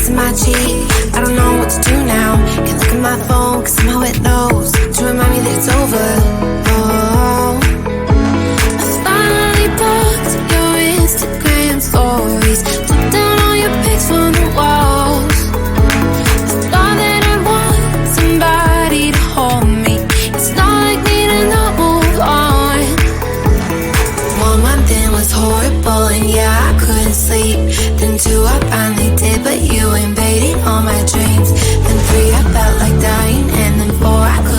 kissing my cheek. I don't know what to do now. Can't look at my phone, cause somehow it knows to remind me that it's over. Oh, I finally blocked your Instagram stories, took down all your pics on the walls. I thought that I'd want somebody to hold me. It's not like me to not move on. 1 month in was horrible, and yeah, I couldn't sleep. Then 2, I finally did, but you invaded all my dreams. Then 3, I felt like dying, and then 4, I couldn't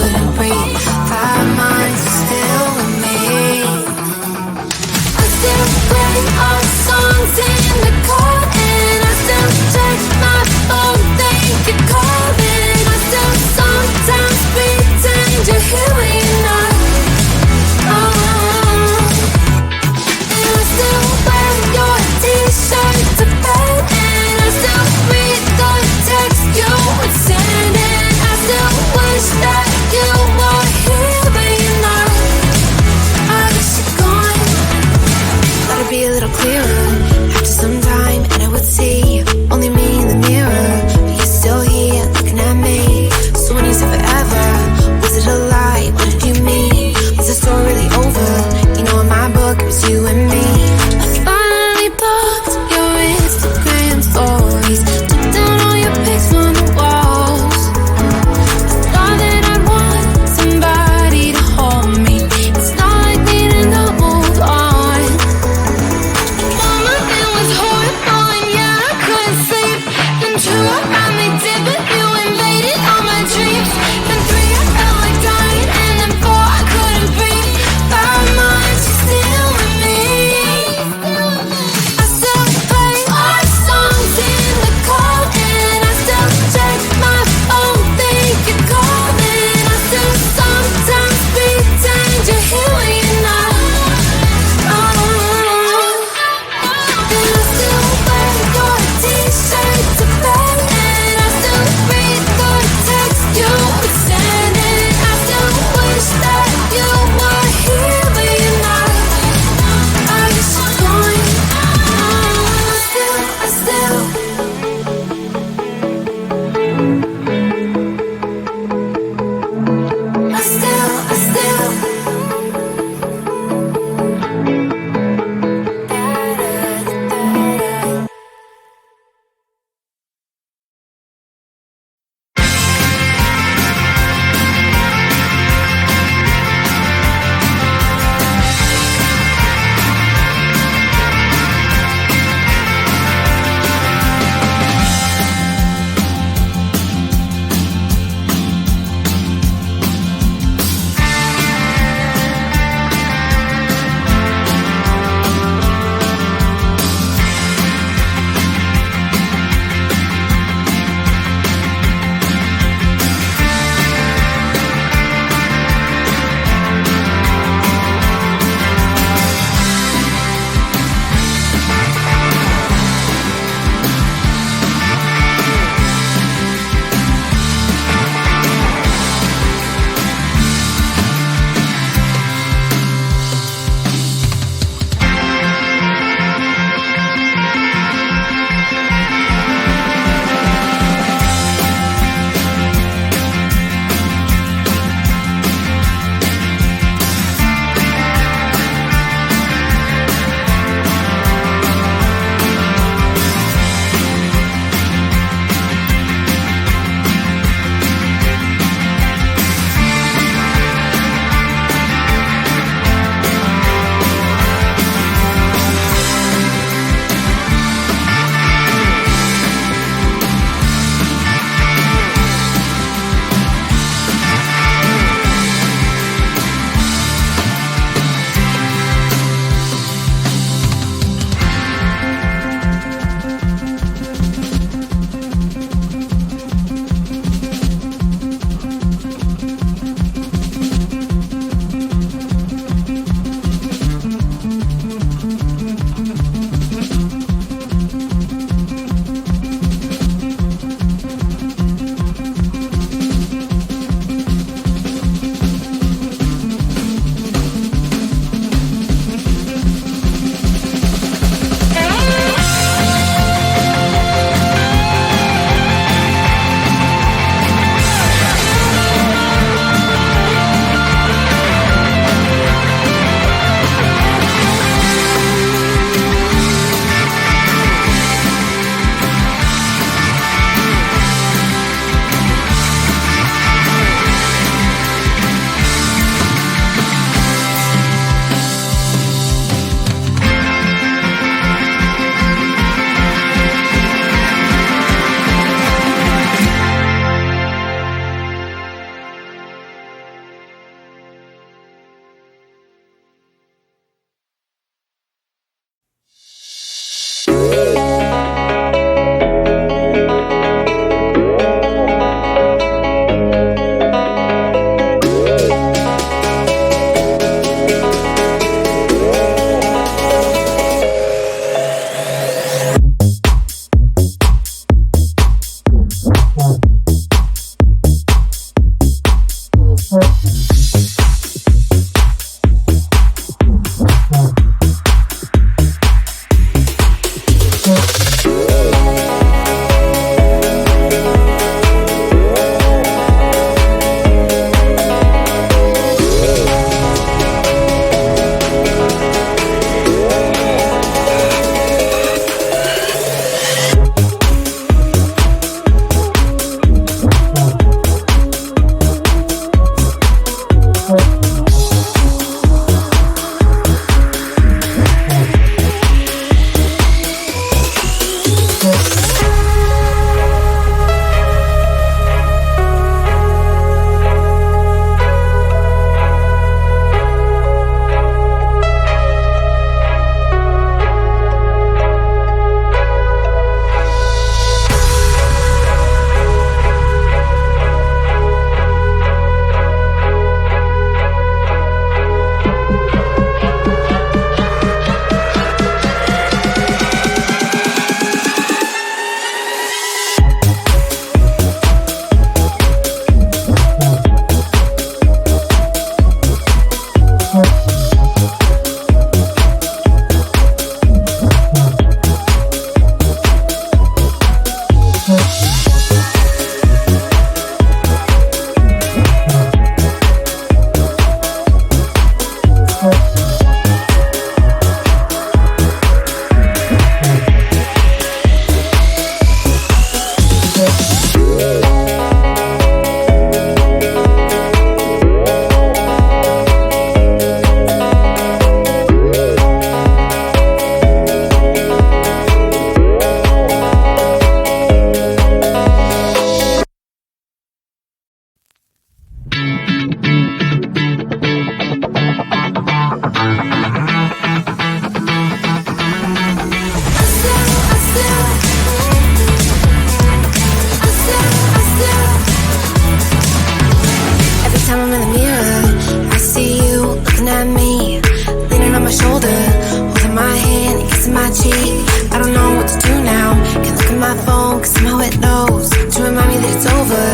kissing my cheek. I don't know what to do now. Can't look at my phone, cause somehow it knows to remind me that it's over.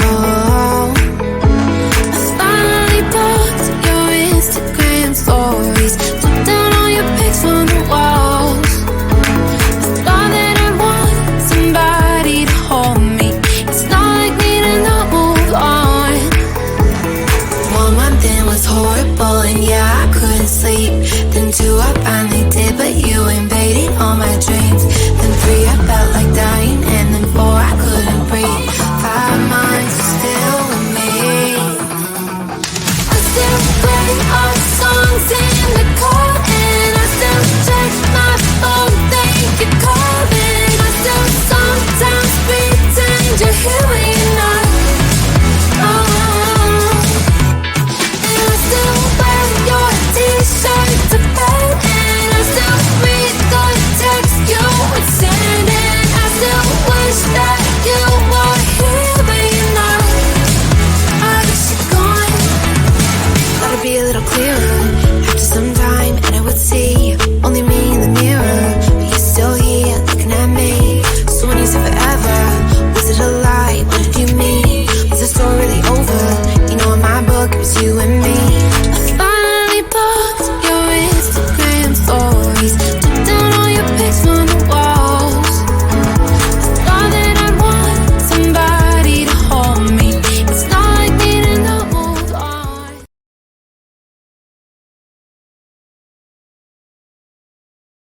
Oh, I finally blocked your Instagram stories, took down all your pics from the walls. I thought that I want somebody to hold me. It's not like me to not move on. 1 month in was horrible, and yeah, I couldn't sleep. Then 2, I finally did, but you invaded all my dreams. Then 3, I felt like dying, and then 4, I couldn't breathe. 5 months still with me. I still play our songs in the car, and I still check